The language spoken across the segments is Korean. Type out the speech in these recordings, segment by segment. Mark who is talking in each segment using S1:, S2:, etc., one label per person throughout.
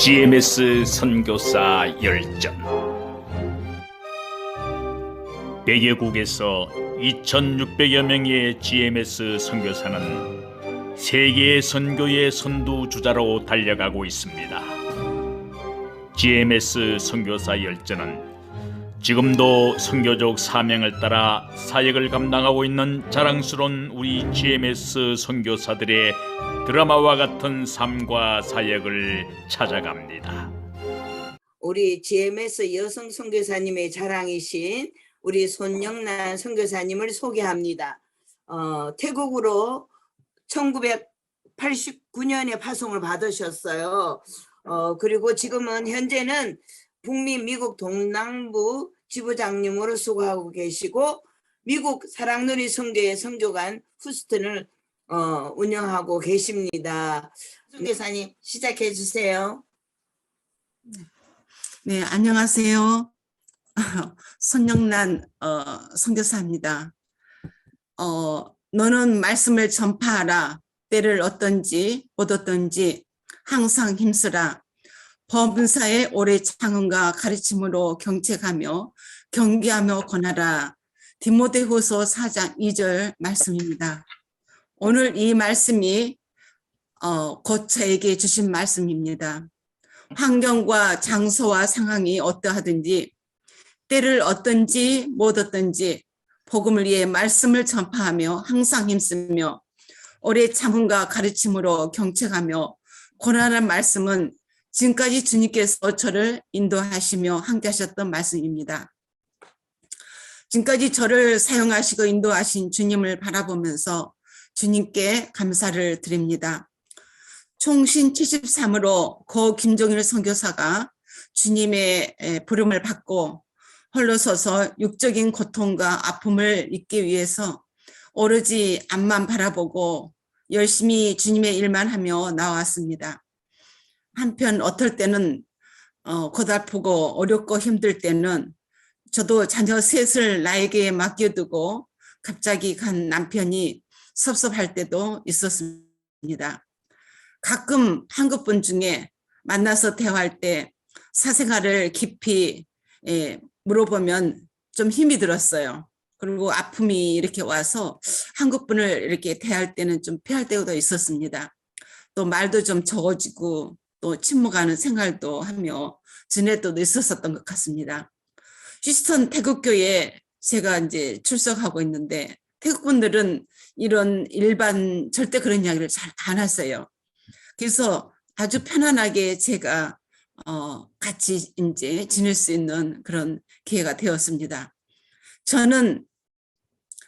S1: GMS 선교사 열전. 100여국에서 2600여 명의 GMS 선교사는 세계의 선교의 선두주자로 달려가고 있습니다. GMS 선교사 열전은 지금도 선교적 사명을 따라 사역을 감당하고 있는 자랑스러운 우리 GMS 선교사들의 드라마와 같은 삶과 사역을 찾아갑니다.
S2: 우리 GMS 여성 선교사님의 자랑이신 우리 손영란 선교사님을 소개합니다. 태국으로 1989년에 파송을 받으셨어요. 그리고 지금은 현재는 북미 미국 동남부 지부장님으로 수고하고 계시고 미국 사랑누리 선교회 선교관 후스턴을 운영하고 계십니다. 선교사님 시작해 주세요.
S3: 네, 안녕하세요. 손영란 선교사입니다. 너는 말씀을 전파하라. 때를 어떤지 못 어떤지 항상 힘쓰라. 범사의 오래 창언과 가르침으로 경책하며 경계하며 권하라. 디모데후서 4장 2절 말씀입니다. 오늘 이 말씀이 곧 저에게 주신 말씀입니다. 환경과 장소와 상황이 어떠하든지 때를 어떤지 못 어떤지 복음을 위해 말씀을 전파하며 항상 힘쓰며 오래 참음과 가르침으로 경책하며 권하는 말씀은 지금까지 주님께서 저를 인도하시며 함께 하셨던 말씀입니다. 지금까지 저를 사용하시고 인도하신 주님을 바라보면서 주님께 감사를 드립니다. 총신 73으로 고 김종일 선교사가 주님의 부름을 받고 홀로 서서 육적인 고통과 아픔을 잊기 위해서 오로지 앞만 바라보고 열심히 주님의 일만 하며 나왔습니다. 한편 어떨 때는 고달프고 어렵고 힘들 때는 저도 자녀 셋을 나에게 맡겨두고 갑자기 간 남편이 섭섭할 때도 있었습니다. 가끔 한국분 중에 만나서 대화할 때 사생활을 깊이 물어보면 좀 힘이 들었어요. 그리고 아픔이 이렇게 와서 한국분을 이렇게 대할 때는 좀 피할 때도 있었습니다. 또 말도 좀 적어지고 또 침묵하는 생활도 하며 지낼 때도 있었던 것 같습니다. 휴스턴 태국교회에 제가 이제 출석하고 있는데 태국분들은 이런 일반 절대 그런 이야기를 잘 안 하세요. 그래서 아주 편안하게 제가 같이 이제 지낼 수 있는 그런 기회가 되었습니다. 저는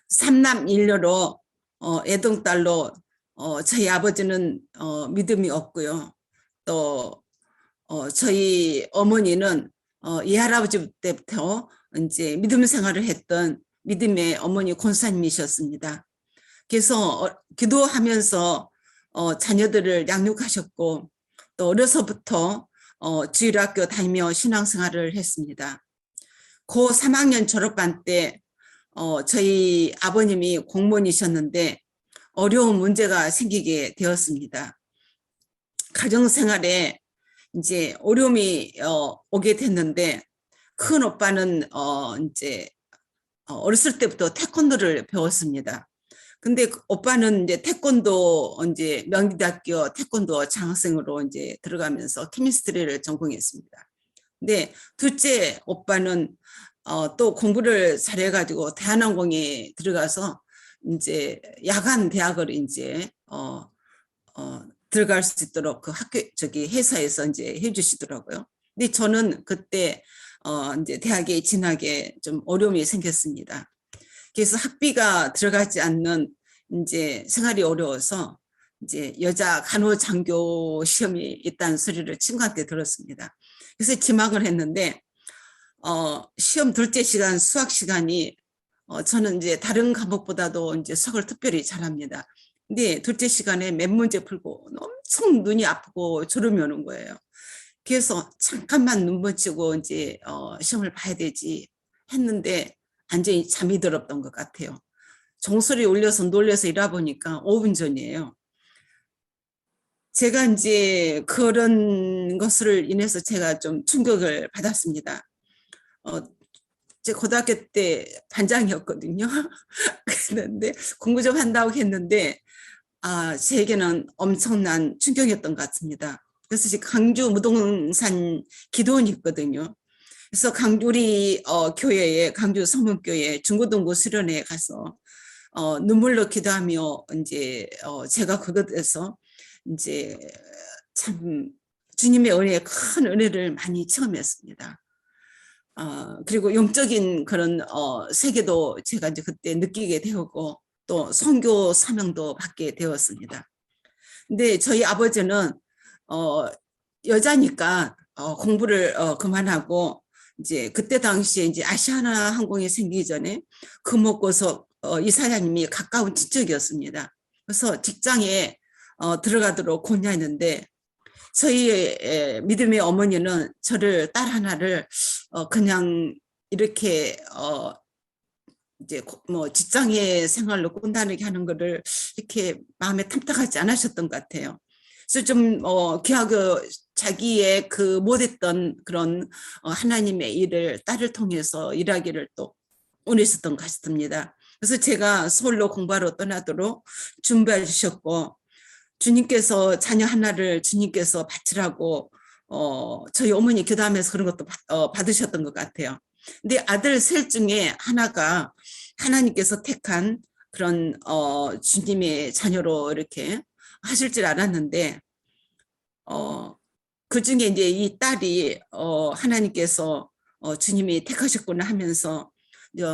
S3: 삼남 일녀로 애동딸로 저희 아버지는 믿음이 없고요. 또 저희 어머니는 이 할아버지 때부터 이제 믿음 생활을 했던 믿음의 어머니 권사님이셨습니다. 그래서 기도하면서 자녀들을 양육하셨고 또 어려서부터 주일학교 다니며 신앙생활을 했습니다. 고 3학년 졸업반 때 저희 아버님이 공무원이셨는데 어려운 문제가 생기게 되었습니다. 가정생활에 이제 어려움이 오게 됐는데 큰 오빠는 이제 어렸을 때부터 태권도를 배웠습니다. 근데 오빠는 이제 태권도 이제 명리대학교 태권도 장학생으로 이제 들어가면서 케미스트리를 전공했습니다. 근데 둘째 오빠는 또 공부를 잘해가지고 대한항공에 들어가서 이제 야간 대학을 이제 들어갈 수 있도록 그 학교 회사에서 이제 해주시더라고요. 근데 저는 그때 이제 대학에 진학에 좀 어려움이 생겼습니다. 그래서 학비가 들어가지 않는 이제 생활이 어려워서 이제 여자 간호장교 시험이 있다는 소리를 친구한테 들었습니다. 그래서 지망을 했는데 시험 둘째 시간 수학 시간이 저는 이제 다른 과목보다도 이제 수학을 특별히 잘합니다. 근데 둘째 시간에 몇 문제 풀고 엄청 눈이 아프고 졸음이 오는 거예요. 그래서 잠깐만 눈 붙이고 이제 시험을 봐야 되지 했는데 완전히 잠이 들었던 것 같아요. 종소리 울려서 놀려서 일어보니까 5분 전이에요. 제가 이제 그런 것을 인해서 제가 좀 충격을 받았습니다. 제 고등학교 때 반장이었거든요. 그런데 공부 좀 한다고 했는데 제게는 엄청난 충격이었던 것 같습니다. 그래서 지금 강주 무동산 기도원이 있거든요. 그래서 우리 교회에 강주 성문교회 중고등부 수련회에 가서 눈물로 기도하며 이제 제가 그것에서 이제 참 주님의 은혜에 큰 은혜를 많이 체험했습니다. 그리고 영적인 그런 세계도 제가 이제 그때 느끼게 되었고 또 선교 사명도 받게 되었습니다. 근데 저희 아버지는 여자니까 공부를 그만하고 이제 그때 당시에 이제 아시아나 항공이 생기기 전에 금옥고속 이사장님이 가까운 친척이었습니다. 그래서 직장에 들어가도록 권유했는데 저희 믿음의 어머니는 저를 딸 하나를 그냥 이렇게 이제 뭐 직장의 생활로 꼰다르게 하는 거를 이렇게 마음에 탐탁하지 않으셨던 것 같아요. 그래서 좀 자기의 그 못했던 그런 하나님의 일을 딸을 통해서 일하기를 또 원했었던 것 같습니다. 그래서 제가 서울로 공부하러 떠나도록 준비해 주셨고 주님께서 자녀 하나를 주님께서 바치라고 저희 어머니 기도하면서 그런 것도 받으셨던 것 같아요. 근데 아들 셋 중에 하나가 하나님께서 택한 그런 주님의 자녀로 이렇게 하실 줄 알았는데 그 중에 이제 이 딸이 하나님께서 주님이 택하셨구나 하면서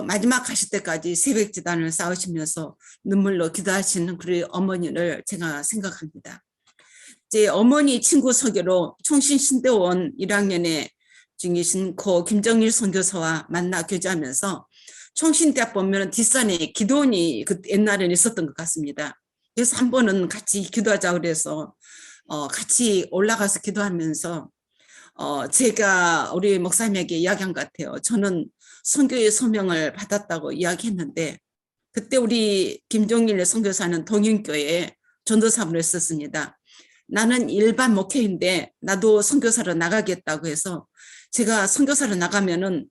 S3: 마지막 가실 때까지 새벽 기도를 쌓으시면서 눈물로 기도하시는 그 어머니를 제가 생각합니다. 제 어머니 친구 소개로 총신신대원 1학년에 중이신 고 김정일 선교사와 만나 교제하면서 총신대학 보면 뒷산에 기도원이 그 옛날에는 있었던 것 같습니다. 그래서 한 번은 같이 기도하자고 그래서 같이 올라가서 기도하면서 제가 우리 목사님에게 이야기한 것 같아요. 저는 선교의 소명을 받았다고 이야기했는데 그때 우리 김종일 선교사는 동인교회에 전도사로 했었습니다. 나는 일반 목회인데 나도 선교사로 나가겠다고 해서 제가 선교사로 나가면은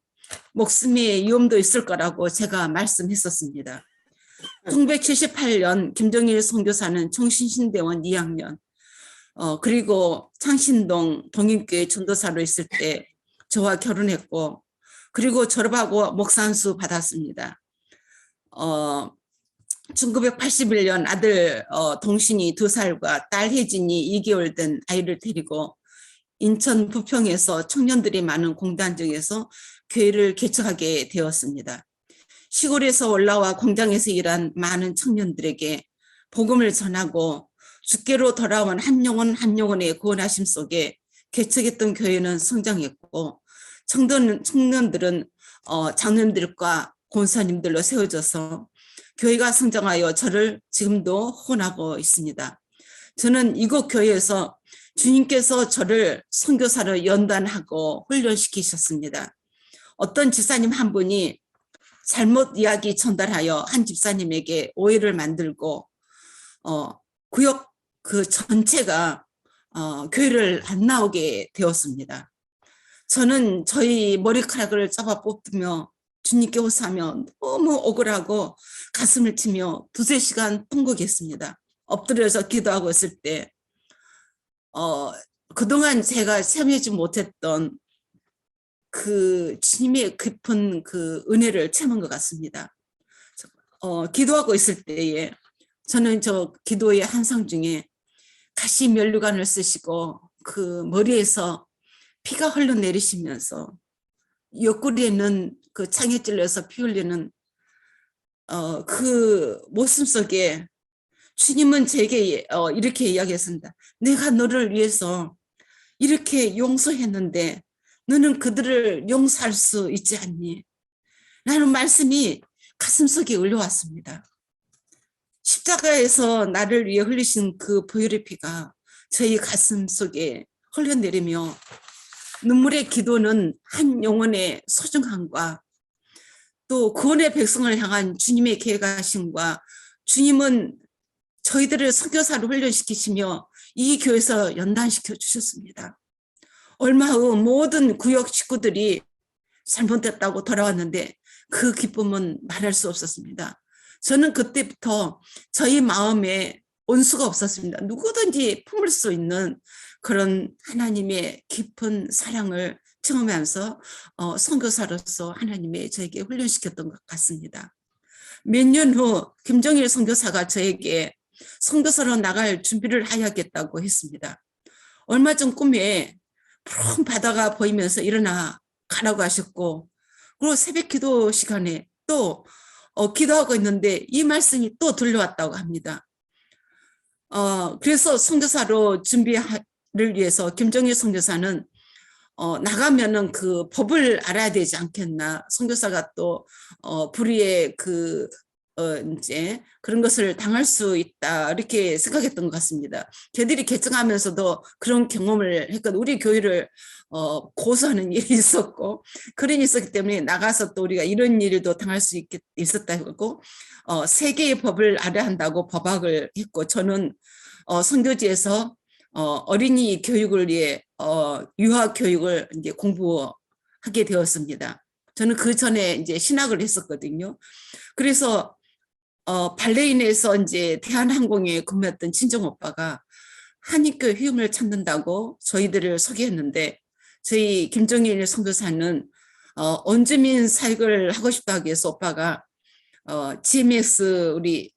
S3: 목숨의 위험도 있을 거라고 제가 말씀했었습니다. 1978년 김종일 선교사는 총신신대원 2학년 그리고 창신동 동인교회 전도사로 있을 때 저와 결혼했고 그리고 졸업하고 목산수 받았습니다. 1981년 아들 동신이 2살과 딸 혜진이 2개월 된 아이를 데리고 인천 부평에서 청년들이 많은 공단지역에서 교회를 개척하게 되었습니다. 시골에서 올라와 공장에서 일한 많은 청년들에게 복음을 전하고 주께로 돌아온 한 영혼 한 영혼의 구원하심 속에 개척했던 교회는 성장했고 청년들은 장로님들과 권사님들로 세워져서 교회가 성장하여 저를 지금도 후원하고 있습니다. 저는 이곳 교회에서 주님께서 저를 선교사로 연단하고 훈련시키셨습니다. 어떤 집사님 한 분이 잘못 이야기 전달하여 한 집사님에게 오해를 만들고 구역 그 전체가 교회를 안 나오게 되었습니다. 저는 저희 머리카락을 잡아 뽑으며 주님께 호소하며 너무 억울하고 가슴을 치며 2-3시간 통곡했습니다. 엎드려서 기도하고 있을 때 그동안 제가 체험하지 못했던 그 주님의 깊은 그 은혜를 체험한 것 같습니다. 기도하고 있을 때에 저는 저 기도의 한상 중에 가시 면류관을 쓰시고 그 머리에서 피가 흘러내리시면서 옆구리에는 그 창에 찔려서 피 흘리는 그 모습 속에 주님은 제게 이렇게 이야기했습니다. 내가 너를 위해서 이렇게 용서했는데 너는 그들을 용서할 수 있지 않니? 라는 말씀이 가슴속에 울려왔습니다. 십자가에서 나를 위해 흘리신 그 보혈의 피가 저희 가슴 속에 흘러내리며 눈물의 기도는 한 영혼의 소중함과 또 구원의 백성을 향한 주님의 계획하심과 주님은 저희들을 선교사로 훈련시키시며 이 교회에서 연단시켜 주셨습니다. 얼마 후 모든 구역 식구들이 잘못됐다고 돌아왔는데 그 기쁨은 말할 수 없었습니다. 저는 그때부터 저희 마음에 온수가 없었습니다. 누구든지 품을 수 있는 그런 하나님의 깊은 사랑을 경험하면서 선교사로서 하나님의 저에게 훈련시켰던 것 같습니다. 몇 년 후 김정일 선교사가 저에게 선교사로 나갈 준비를 해야겠다고 했습니다. 얼마 전 꿈에 푸른 바다가 보이면서 일어나 가라고 하셨고, 그리고 새벽 기도 시간에 또 기도하고 있는데 이 말씀이 또 들려왔다고 합니다. 그래서 선교사로 준비를 위해서 김정일 선교사는 나가면은 그 법을 알아야 되지 않겠나. 선교사가 또 불의의 이제 그런 것을 당할 수 있다 이렇게 생각했던 것 같습니다. 저희들이 개척하면서도 그런 경험을 했거든요. 우리 교회를 고소하는 일이 있었고 그런 일이 있었기 때문에 나가서 또 우리가 이런 일도 당할 수 있었다고 세계의 법을 알아야 한다고 법학을 했고, 저는 선교지에서 어린이 교육을 위해 유아 교육을 이제 공부하게 되었습니다. 저는 그 전에 이제 신학을 했었거든요. 그래서 발레인에서 이제 대한항공에 근무했던 친정 오빠가 한인교회 휴임을 찾는다고 저희들을 소개했는데, 저희 김정일 선교사는 원주민 사역을 하고 싶다고 해서 오빠가 GMS 우리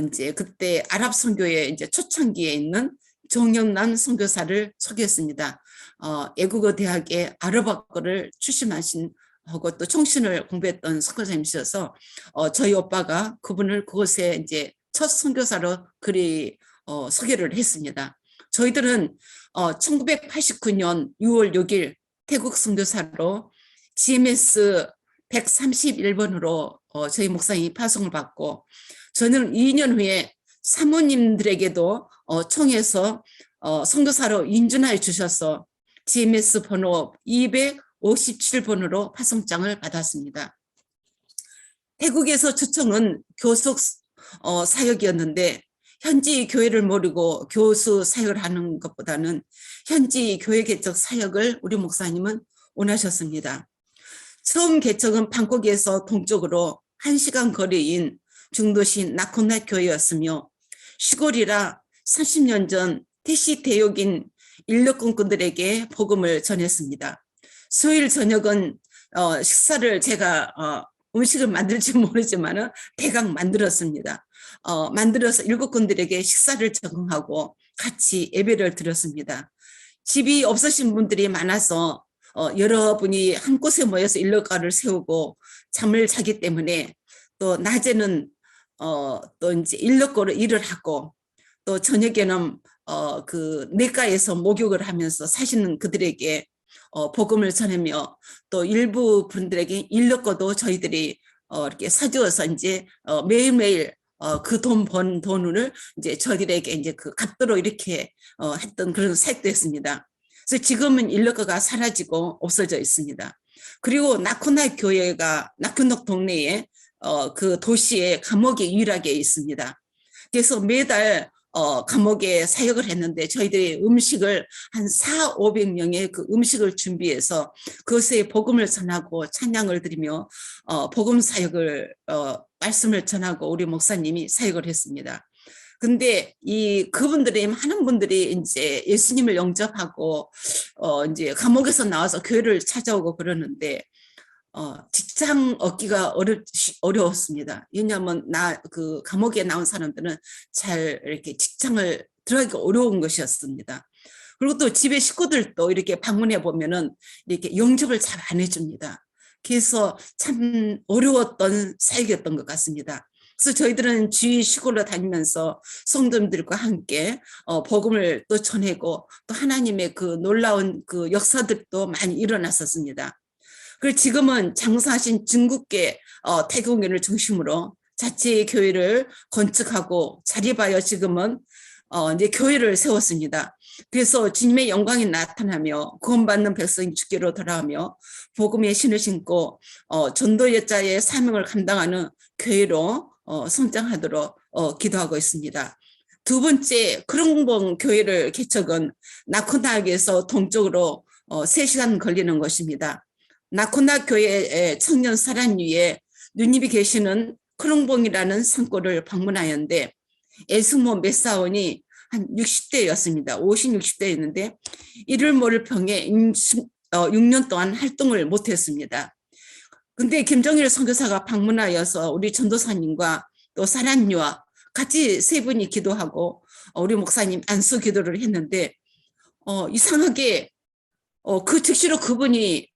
S3: 이제 그때 아랍 선교회 이제 초창기에 있는 정영란 선교사를 소개했습니다. 애국어 대학의 아랍어과를 출신하신 하고 또 총신을 공부했던 선교사님이셔서 저희 오빠가 그분을 그곳에 이제 첫 선교사로 소개를 했습니다. 저희들은 1989년 6월 6일 태국 선교사로 GMS 131번으로 저희 목사님이 파송을 받고, 저는 2년 후에 사모님들에게도 총에서 선교사로 인준하여 주셔서 GMS 번호 257번으로 파송장을 받았습니다. 태국에서 초청은 교속 사역이었는데 현지 교회를 모르고 교수 사역을 하는 것보다는 현지 교회 개척 사역을 우리 목사님은 원하셨습니다. 처음 개척은 방콕에서 동쪽으로 1시간 거리인 중도시 나코나 교회였으며 시골이라 30년 전 택시 대역인 인력공꾼들에게 복음을 전했습니다. 수요일 저녁은 식사를 제가 음식을 만들지 모르지만 대강 만들었습니다. 만들어서 일꾼들에게 식사를 제공하고 같이 예배를 드렸습니다. 집이 없으신 분들이 많아서 여러분이 한 곳에 모여서 일러가를 세우고 잠을 자기 때문에 또 낮에는 또 이제 일러거로 일을 하고 또 저녁에는 그 내과에서 목욕을 하면서 사시는 그들에게 복음을 전하며 또 일부 분들에게 일러거도 저희들이 이렇게 사주어서 이제 매일매일 그 돈 번 돈을 이제 저희들에게 이제 그 값도로 이렇게 했던 그런 사역도 했습니다. 그래서 지금은 일러거가 사라지고 없어져 있습니다. 그리고 나코나 교회가 나코녹 동네에 그 도시에 감옥이 유일하게 있습니다. 그래서 매달 감옥에 사역을 했는데 저희들이 음식을 한 400~500명의 그 음식을 준비해서 그것에 복음을 전하고 찬양을 드리며 복음 사역을 말씀을 전하고 우리 목사님이 사역을 했습니다. 근데 그분들이 많은 분들이 이제 예수님을 영접하고 이제 감옥에서 나와서 교회를 찾아오고 그러는데 직장 얻기가 어려웠습니다. 왜냐하면 그 감옥에 나온 사람들은 잘 이렇게 직장을 들어가기가 어려운 것이었습니다. 그리고 또 집에 식구들도 이렇게 방문해 보면은 이렇게 영접을 잘 안 해줍니다. 그래서 참 어려웠던 사역이었던 것 같습니다. 그래서 저희들은 주위 시골로 다니면서 성도님들과 함께 복음을 또 전하고 또 하나님의 그 놀라운 그 역사들도 많이 일어났었습니다. 그리고 지금은 장사하신 중국계 태국인을 중심으로 자체의 교회를 건축하고 자립하여 지금은 이제 교회를 세웠습니다. 그래서 주님의 영광이 나타나며 구원받는 백성이 주께로 돌아오며 복음의 신을 신고 전도 여자의 사명을 감당하는 교회로 성장하도록 기도하고 있습니다. 두 번째 크롱봉 교회를 개척은 나코나에서 동쪽으로 3시간 걸리는 것입니다. 나코나 교회의 청년 사란위에 누님이 계시는 크롱봉이라는 산골을 방문하였는데 에스모 메사원이 한 60대였습니다. 50, 60대였는데 이를 모를 병에 6년 동안 활동을 못했습니다. 근데 김정일 선교사가 방문하여서 우리 전도사님과 또 사란유와 같이 세 분이 기도하고 우리 목사님 안수 기도를 했는데 이상하게 그 즉시로 그분이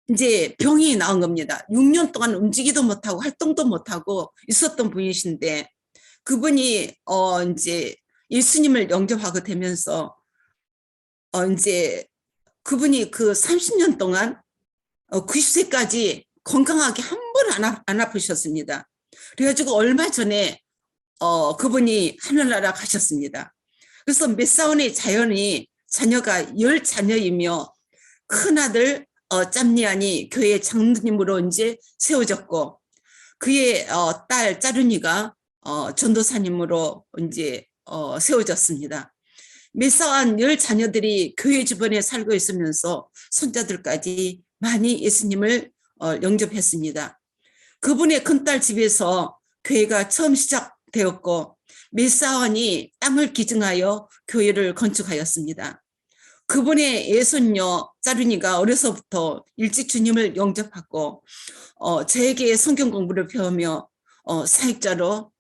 S3: 이제 병이 나온 겁니다. 6년 동안 움직이도 못하고 활동도 못하고 있었던 분이신데 그분이 이제 예수님을 영접하게 되면서 이제 그분이 그 30년 동안 90세까지 건강하게 한 번 안 아프셨습니다. 그래가지고 얼마 전에 그분이 하늘나라 가셨습니다. 그래서 메사원의 자녀가 10자녀이며 큰아들 짬니안이 교회 장로님으로 이제 세워졌고 그의 딸 짜르니가 전도사님으로 이제 세워졌습니다. 메사원 10자녀들이 교회 주변에 살고 있으면서 손자들까지 많이 예수님을 영접했습니다. 그분의 큰딸 집에서 교회가 처음 시작되었고 메사원이 땅을 기증하여 교회를 건축하였습니다. 그분의 예손녀 짜르니가 어려서부터 일찍 주님을 영접하고 저에게 성경 공부를 배우며 사역자로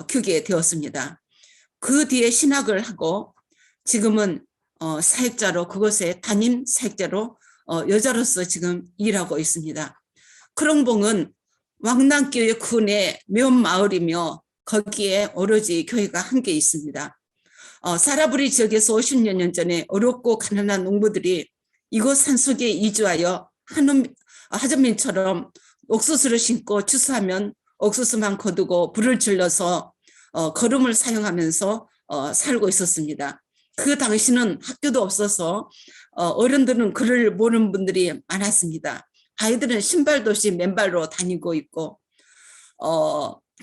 S3: 크게 되었습니다. 그 뒤에 신학을 하고 지금은 사역자로 그곳에 담임 사역자로 여자로서 지금 일하고 있습니다. 크롱봉은 왕남교회 군의 몇 마을이며 거기에 오로지 교회가 한 개 있습니다. 사라브리 지역에서 50여 년 전에 어렵고 가난한 농부들이 이곳 산속에 이주하여 하전민처럼 옥수수를 심고 추수하면 옥수수만 거두고 불을 질러서 거름을 사용하면서 살고 있었습니다. 그 당시는 학교도 없어서 어른들은 글을 모르는 분들이 많았습니다. 아이들은 신발도 없이 맨발로 다니고 있고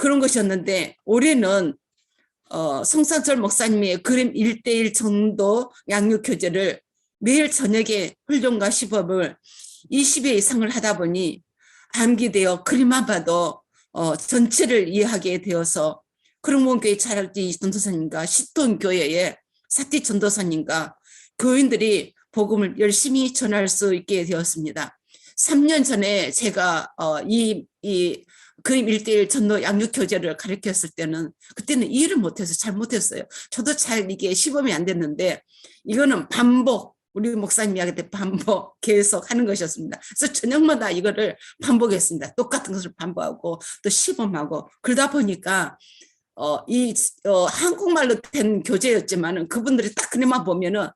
S3: 그런 것이었는데 올해는 송상철 목사님의 그림 1:1 정도 양육교재를 매일 저녁에 훈련과 시범을 20회 이상을 하다 보니 암기되어 그림만 봐도 전체를 이해하게 되어서 크롱봉교회 차라리 전도사님과 시톤교회의 사티 전도사님과 교인들이 복음을 열심히 전할 수 있게 되었습니다. 3년 전에 제가 이 그림 1:1 전도 양육 교재를 가르쳤을 때는 그때는 이해를 못해서 잘 못했어요. 저도 잘 이게 시범이 안 됐는데 이거는 반복, 우리 목사님이 하게 돼 반복 계속 하는 것이었습니다. 그래서 저녁마다 이거를 반복했습니다. 똑같은 것을 반복하고 또 시범하고 그러다 보니까 한국말로 된 교재였지만은 그분들이 딱 그림만 보면은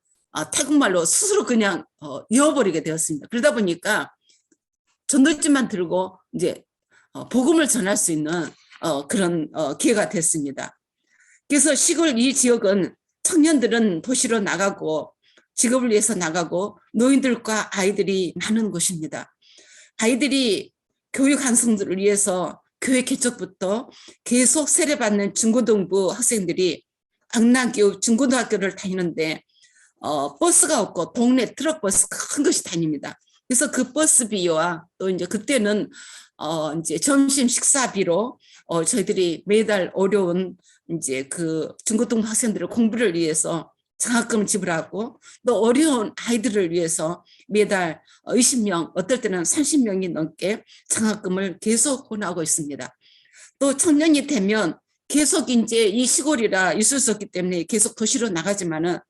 S3: 태국말로 스스로 그냥 이어버리게 되었습니다. 그러다 보니까 전도집만 들고 이제 복음을 전할 수 있는 그런 기회가 됐습니다. 그래서 시골 이 지역은 청년들은 도시로 나가고 직업을 위해서 나가고 노인들과 아이들이 많은 곳입니다. 아이들이 교육 완성들을 위해서 교회 개척부터 계속 세례받는 중고등부 학생들이 강남교육 중고등학교를 다니는데 버스가 없고 동네 트럭버스 큰 것이 다닙니다. 그래서 그 버스비와 또 이제 그때는 이제 점심 식사비로 저희들이 매달 어려운 이제 그 중고등 학생들의 공부를 위해서 장학금을 지불하고 또 어려운 아이들을 위해서 매달 20명, 어떨 때는 30명이 넘게 장학금을 계속 후원하고 있습니다. 또 청년이 되면 계속 이제 이 시골이라 있을 수 없기 때문에 계속 도시로 나가지만은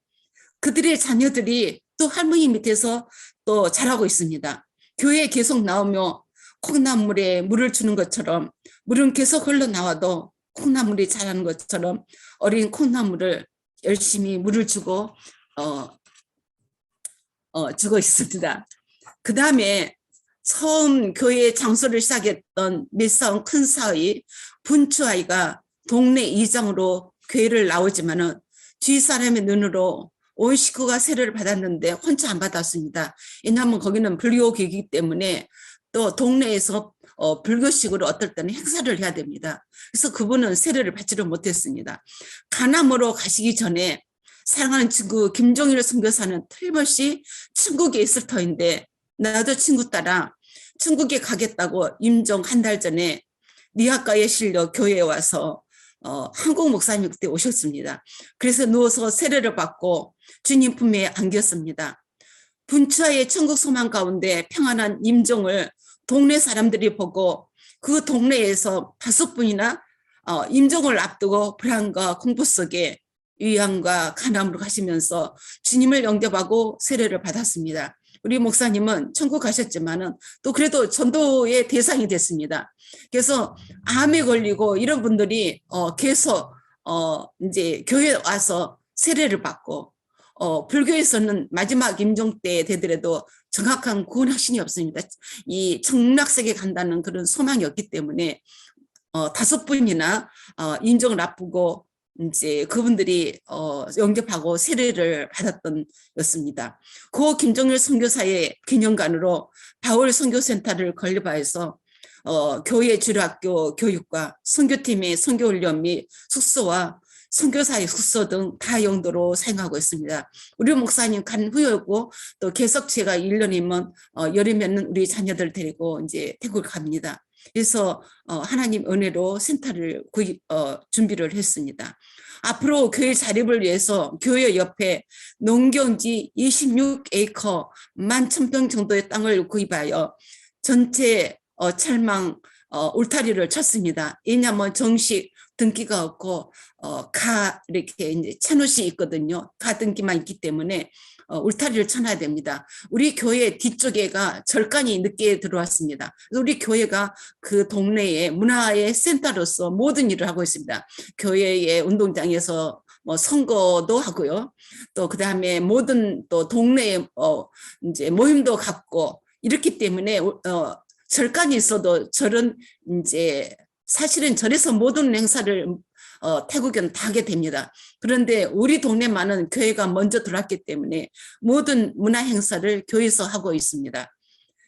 S3: 그들의 자녀들이 또 할머니 밑에서 또 자라고 있습니다. 교회에 계속 나오며 콩나물에 물을 주는 것처럼 물은 계속 흘러나와도 콩나물이 자라는 것처럼 어린 콩나물을 열심히 물을 주고 주고 있습니다. 그 다음에 처음 교회 장소를 시작했던 메사원 큰 사의 분추아이가 동네 이장으로 교회를 나오지만은 주위 사람의 눈으로 온 식구가 세례를 받았는데 혼자 안 받았습니다. 왜냐하면 거기는 불교계이기 때문에 또 동네에서 불교식으로 어떨 때는 행사를 해야 됩니다. 그래서 그분은 세례를 받지를 못했습니다. 가남으로 가시기 전에 사랑하는 친구 김종일 선교사는 틀림없이 천국에 있을 터인데 나도 친구 따라 천국에 가겠다고 임종 한 달 전에 니아가에 실려 교회에 와서 한국 목사님 그때 오셨습니다. 그래서 누워서 세례를 받고 주님 품에 안겼습니다. 분추하의 천국 소망 가운데 평안한 임종을 동네 사람들이 보고 그 동네에서 5분이나 임종을 앞두고 불안과 공포 속에 위안과 간암으로 가시면서 주님을 영접하고 세례를 받았습니다. 우리 목사님은 천국 가셨지만은 또 그래도 전도의 대상이 됐습니다. 그래서 암에 걸리고 이런 분들이 계속 이제 교회에 와서 세례를 받고 불교에서는 마지막 임종 때 되더라도 정확한 구원 확신이 없습니다. 이 청락세계 간다는 그런 소망이 없기 때문에 5분이나 임종을 앞두고 이제 그분들이 영접하고 세례를 받았던 였습니다. 고 김종일 선교사의 기념관으로 바울 선교센터를 건립하여서 교회 주일학교 교육과 선교팀의 선교훈련 및 숙소와 선교사의 숙소 등 다용도로 사용하고 있습니다. 우리 목사님 간 후였고 또 계속체가 1년이면 여름에는 우리 자녀들 데리고 이제 태국을 갑니다. 그래서 하나님 은혜로 센터를 준비를 했습니다. 앞으로 교회 자립을 위해서 교회 옆에 농경지 26에이커 11,000평 정도의 땅을 구입하여 전체 철망 울타리를 쳤습니다. 왜냐하면 정식 등기가 없고 가 이렇게 이제 채노시 있거든요. 가 등기만 있기 때문에 울타리를 쳐놔야 됩니다. 우리 교회 뒤쪽에가 절간이 늦게 들어왔습니다. 우리 교회가 그 동네의 문화의 센터로서 모든 일을 하고 있습니다. 교회의 운동장에서 뭐 선거도 하고요. 또 그다음에 모든 또 동네에 이제 모임도 갖고 이렇기 때문에 절간이 있어도 절은 이제 사실은 절에서 모든 행사를 태국은 다 하게 됩니다. 그런데 우리 동네만은 교회가 먼저 들어왔기 때문에 모든 문화 행사를 교회에서 하고 있습니다.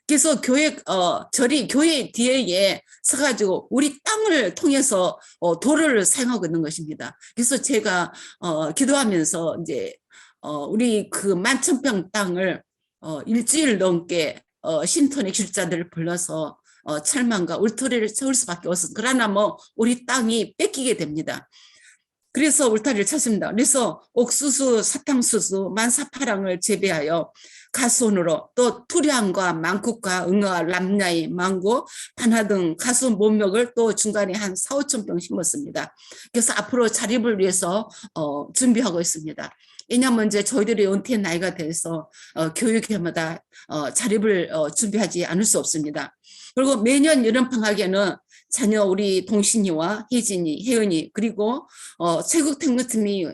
S3: 그래서 절이 교회 뒤에 서가지고 우리 땅을 통해서 도를 사용하고 있는 것입니다. 그래서 제가 기도하면서 이제 우리 그 11,000평 땅을 일주일 넘게 신토닉 실자들을 불러서 철망과 울타리를 세울 수밖에 없었어요. 그러나 뭐 우리 땅이 뺏기게 됩니다. 그래서 울타리를 쳤습니다. 그래서 옥수수, 사탕수수, 만사파랑을 재배하여 가수원으로 또 투량과 망국과 응어, 람냐이, 망고, 반하 등 가수 모목을 또 중간에 한 4,000~5,000평 심었습니다. 그래서 앞으로 자립을 위해서 준비하고 있습니다. 왜냐하면 이제 저희들이 은퇴 나이가 돼서 교육회마다 자립을 준비하지 않을 수 없습니다. 그리고 매년 여름방학에는 자녀 우리 동신이와 혜진이, 혜은이 그리고 세국 택무팀이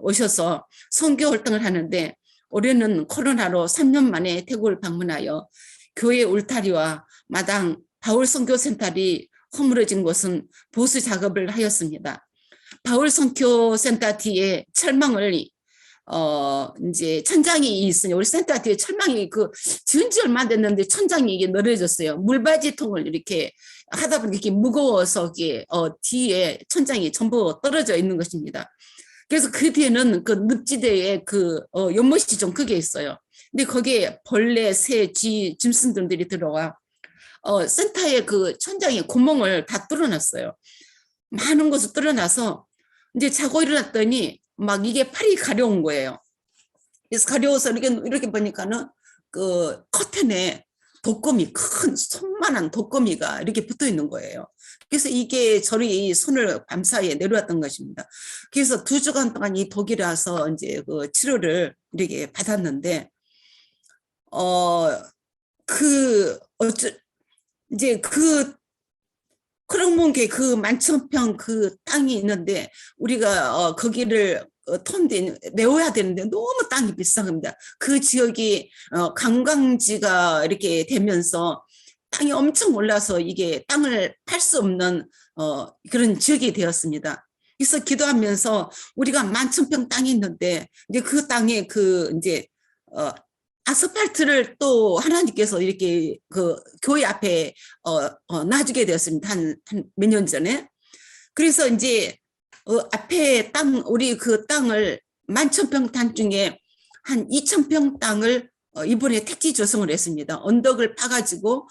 S3: 오셔서 선교 활동을 하는데 올해는 코로나로 3년 만에 태국을 방문하여 교회 울타리와 마당, 바울 선교센터이 허물어진 곳은 보수 작업을 하였습니다. 바울 선교센터 뒤에 철망을 이제 천장이 있으니 우리 센터 뒤에 철망이 지은 지 얼마 됐는데 천장이 이게 늘어졌어요. 물바지통을 이렇게 하다 보니 이렇게 무거워서 뒤에 천장이 전부 떨어져 있는 것입니다. 그래서 그 뒤에는 그 늪지대에 연못이 좀 크게 있어요. 근데 거기에 벌레, 새, 쥐, 짐승들이 들어와 센터의 그 천장에 구멍을 다 뚫어놨어요. 많은 곳을 뚫어놔서 이제 자고 일어났더니 막 이게 팔이 가려운 거예요. 그래서 가려워서 이렇게 보니까는 그 커튼에 독거미, 큰 손만한 독거미가 이렇게 붙어 있는 거예요. 그래서 이게 저리 손을 밤사이에 내려왔던 것입니다. 그래서 2주간 동안 이 독이라서 이제 그 치료를 이렇게 받았는데, 이제 크롱문계 그 11,000평 그 땅이 있는데 우리가 거기를 메워야 되는데 너무 땅이 비싼 겁니다. 그 지역이 관광지가 이렇게 되면서 땅이 엄청 올라서 이게 땅을 팔 수 없는 그런 지역이 되었습니다. 그래서 기도하면서 우리가 11,000평 땅이 있는데 이제 그 땅에 이제 아스팔트를 또 하나님께서 이렇게 그 교회 앞에 놔주게 되었습니다. 한 몇 년 전에. 그래서 이제 앞에 땅, 우리 그 땅을 11,000평 땅 중에 한 2,000평 땅을 이번에 택지 조성을 했습니다. 언덕을 파가지고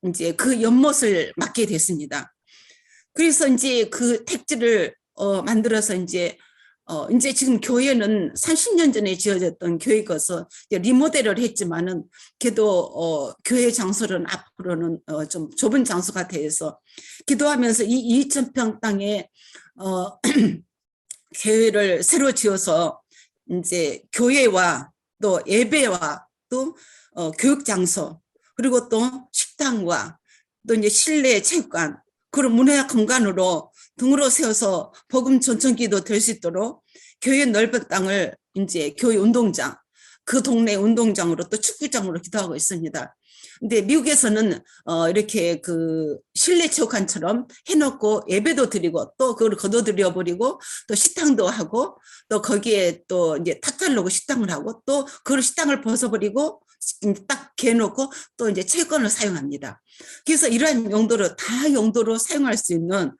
S3: 이제 그 연못을 맡게 됐습니다. 그래서 이제 그 택지를 만들어서 이제 지금 교회는 30년 전에 지어졌던 교회여서 리모델을 했지만은 그래도 교회 장소는 앞으로는 좀 좁은 장소가 돼서 기도하면서 이 2,000평 땅에 교회를 새로 지어서 이제 교회와 또 예배와 또 교육 장소 그리고 또 식당과 또 이제 실내 체육관 그런 문화 공간으로 등으로 세워서 복음 전천기도 될 수 있도록 교회 넓은 땅을 이제 교회 운동장 그 동네 운동장으로 또 축구장으로 기도하고 있습니다. 근데 미국에서는 이렇게 그 실내 체육관처럼 해놓고 예배도 드리고 또 그걸 거둬들여 버리고 또 식당도 하고 또 거기에 또 이제 탁달라고 식당을 하고 또 그 식당을 벗어버리고 딱 개놓고 또 이제 체육관을 사용합니다. 그래서 이러한 용도로 다 용도로 사용할 수 있는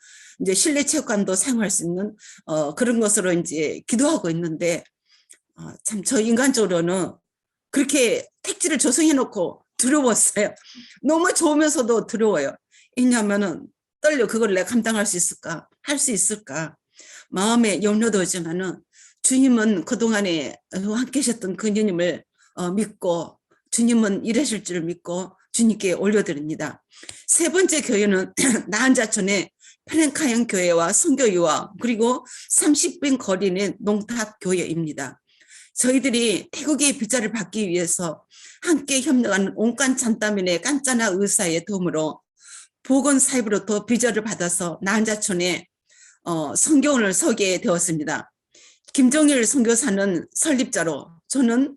S3: 이제 실내 체육관도 사용할 수 있는 그런 것으로 이제 기도하고 있는데 참 저 인간적으로는 그렇게 택지를 조성해 놓고 두려웠어요. 너무 좋으면서도 두려워요. 왜냐하면은 떨려 그걸 내가 감당할 수 있을까? 할 수 있을까? 마음에 염려도 오지만은 주님은 그동안에 함께 하셨던 그 주님을 믿고 주님은 일하실 줄 믿고 주님께 올려드립니다. 세 번째 교회는 나한자촌의 페렌카양 교회와 선교유아 그리고 30분 거리는 농탑 교회입니다. 저희들이 태국의 비자를 받기 위해서 함께 협력하는 온간 잔따민의 깐짜나 의사의 도움으로 보건사입으로부터 비자를 받아서 나한자촌에 성경을 서게 되었습니다. 김종일 선교사는 설립자로 저는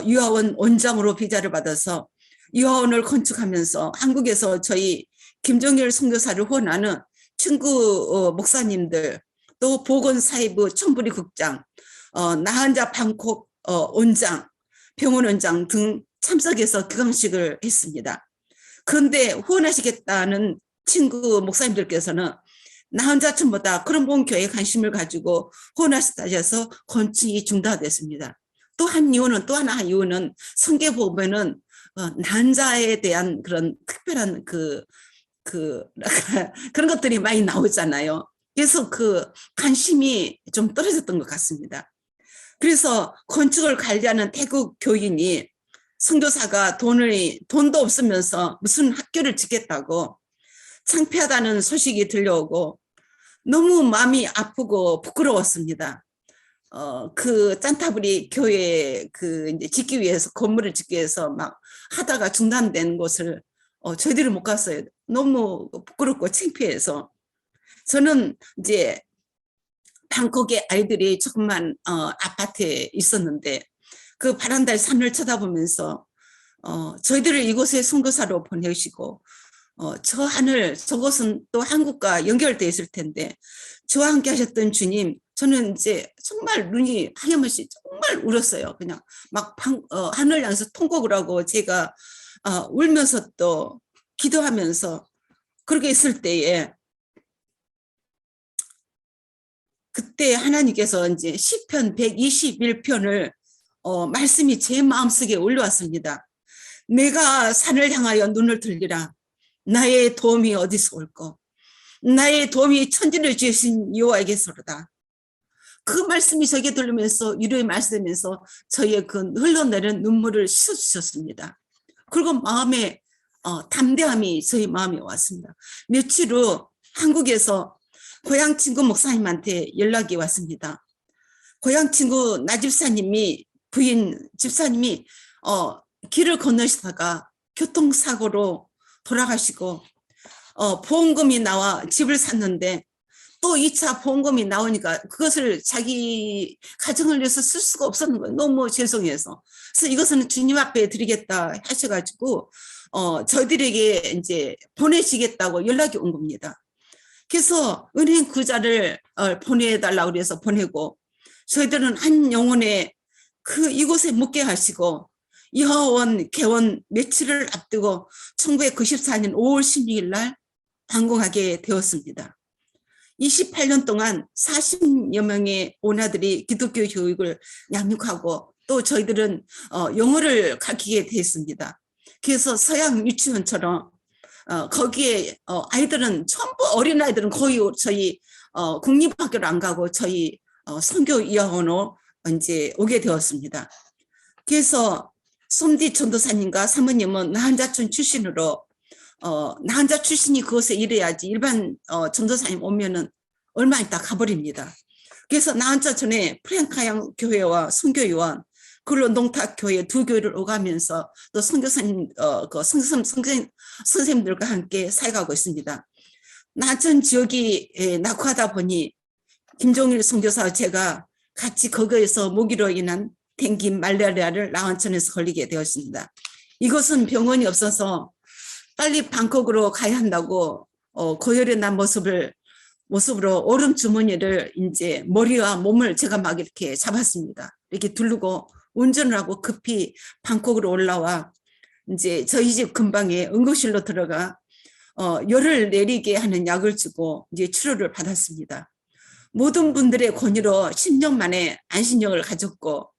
S3: 유아원 원장으로 비자를 받아서 유아원을 건축하면서 한국에서 저희 김종일 선교사를 후원하는 친구 목사님들 또 보건사이부 촌부리 국장 나한자 방콕 원장 병원 원장 등 참석해서 기강식을 했습니다. 그런데 후원하시겠다는 친구 목사님들께서는 나한자촌보다 그런 본 교회에 관심을 가지고 후원하시다 해서 건축이 중단됐습니다. 또 한 이유는 성경 보면은 난자에 대한 그런 특별한 그런 것들이 많이 나오잖아요. 그래서 그 관심이 좀 떨어졌던 것 같습니다. 그래서 건축을 관리하는 태국 교인이 선교사가 돈도 없으면서 무슨 학교를 짓겠다고 창피하다는 소식이 들려오고 너무 마음이 아프고 부끄러웠습니다. 그 짠타부리 교회 이제 짓기 위해서 건물을 짓기 위해서 막 하다가 중단된 곳을 저희들이 못 갔어요. 너무 부끄럽고 창피해서 저는 이제 방콕의 아이들이 조금만 아파트에 있었는데 그 바란다의 산을 쳐다보면서 저희들을 이곳에 선교사로 보내시고 저 하늘 저곳은 또 한국과 연결되어 있을 텐데 저와 함께 하셨던 주님 저는 이제 정말 눈이 하염없이 정말 울었어요. 그냥 막 하늘 향해서 통곡을 하고 제가 울면서 또 기도하면서 그렇게 있을 때에 그때 하나님께서 이제 시편 121편을 말씀이 제 마음속에 올라왔습니다. 내가 산을 향하여 눈을 들리라. 나의 도움이 어디서 올꼬? 나의 도움이 천지를 지으신 여호와에게서로다. 그 말씀이 저에게 들리면서 위로의 말씀이면서 저의 그 흘러내리는 눈물을 씻어주셨습니다. 그리고 마음에 담대함이 저희 마음에 왔습니다. 며칠 후 한국에서 고향 친구 목사님한테 연락이 왔습니다. 고향 친구 나집사님이 부인 집사님이 길을 건너시다가 교통사고로 돌아가시고 보험금이 나와 집을 샀는데 또 2차 보험금이 나오니까 그것을 자기 가정을 위해서 쓸 수가 없었는 거예요. 너무 죄송해서. 그래서 이것은 주님 앞에 드리겠다 하셔가지고 저희들에게 이제 보내시겠다고 연락이 온 겁니다. 그래서 은행 구자를 보내달라고 그래서 보내고 저희들은 한 영혼에 이곳에 묵게 하시고 여하원 개원 며칠을 앞두고 1994년 5월 16일 날 완공하게 되었습니다. 28년 동안 40여 명의 원아들이 기독교 교육을 양육하고 또 저희들은 영어를 가르치게 됐습니다. 그래서 서양 유치원처럼 거기에 아이들은 전부 어린아이들은 거의 저희 국립학교를 안 가고 저희 선교 유학원으로 이제 오게 되었습니다. 그래서 솜디 전도사님과 사모님은 나한자촌 출신으로 나한자 출신이 그곳에 일해야지 일반 전도사님 오면은 얼마 있다 가버립니다. 그래서 나한자촌에 프랭카양 교회와 선교요원 그리고 농탁교회 두 교회를 오가면서 또 선교사님 선생님들과 함께 살아가고 있습니다. 나천 지역이 낙후하다 보니 김종일 선교사와 제가 같이 거기에서 모기로 인한 댕기 말라리아를 나한천에서 걸리게 되었습니다. 이곳은 병원이 없어서 빨리 방콕으로 가야 한다고 고열의 난 모습으로 얼음 주머니를 이제 머리와 몸을 제가 막 이렇게 잡았습니다. 이렇게 두르고 운전을 하고 급히 방콕으로 올라와 이제 저희 집 근방에 응급실로 들어가 열을 내리게 하는 약을 주고 이제 치료를 받았습니다. 모든 분들의 권유로 10년 만에 안신형을 가졌고